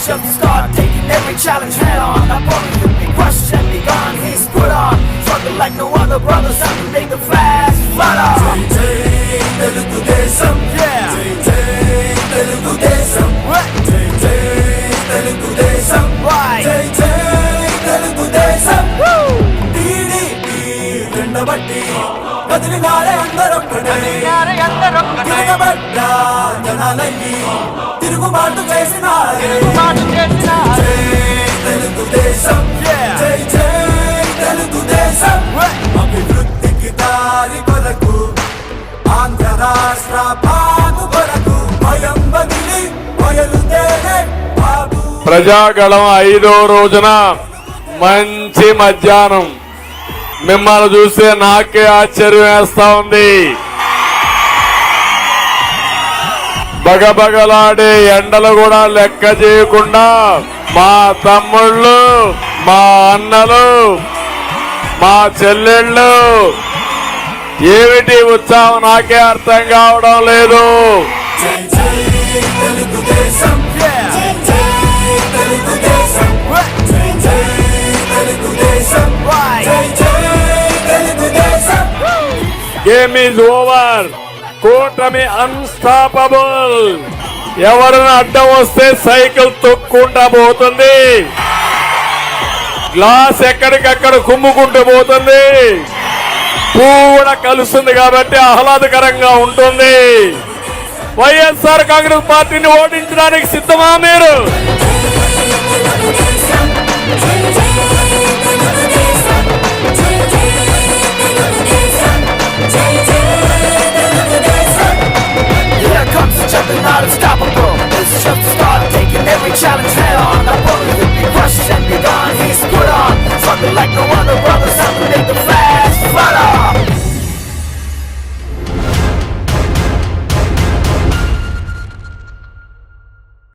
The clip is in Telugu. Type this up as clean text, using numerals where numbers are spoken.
just the start, taking every challenge head on. Opponent will be crushed and be gone. He's put on, struggle like no other brother. Time to make the fast flat off. జై తెలుగుదేశం జై జై తెలుగుదేశం జై జై తెలుగుదేశం జై జై తెలుగుదేశం టీడీపీ రెండబట్టి కదిలినారే అందరొక్కడే తిరగబడ్డ జనాలయ్యి తిరుగుబాటు చేసినారే జై తెలుగుదేశం జై జై తెలుగుదేశం అభివృద్ధికి దారి కొరకు ఆంధ్ర రాష్ట్ర బాగు కొరకు భయం బదిలి బయలుదేరే బాబు. ప్రజాగళం 5వ రోజున మంచి మధ్యాహ్నం మిమ్మల్ని చూస్తే నాకే ఆశ్చర్యం వేస్తా ఉంది. బగబగలాడే ఎండలు కూడా లెక్క చేయకుండా మా తమ్ముళ్ళు, మా అన్నలు, మా చెల్లెళ్ళు ఏమిటి ఉత్సాహం నాకే అర్థం కావడం లేదు. జై జై తెలుగుదేశం జై జై తెలుగుదేశం జై జై తెలుగుదేశం జై జై తెలుగుదేశం. Game is over. కూటమి అన్స్టాపబుల్. ఎవరైనా అడ్డం వస్తే సైకిల్ తొక్కుంటా పోతుంది. గ్లాస్ ఎక్కడికక్కడ కుమ్ముకుంటూ పోతుంది. పువ్వు కూడా కలుస్తుంది కాబట్టి ఆహ్లాదకరంగా ఉంటుంది. వైఎస్ఆర్ కాంగ్రెస్ పార్టీని ఓడించడానికి సిద్ధమా మీరు? Here comes the jumping, not unstoppable. It's just the start, taking every challenge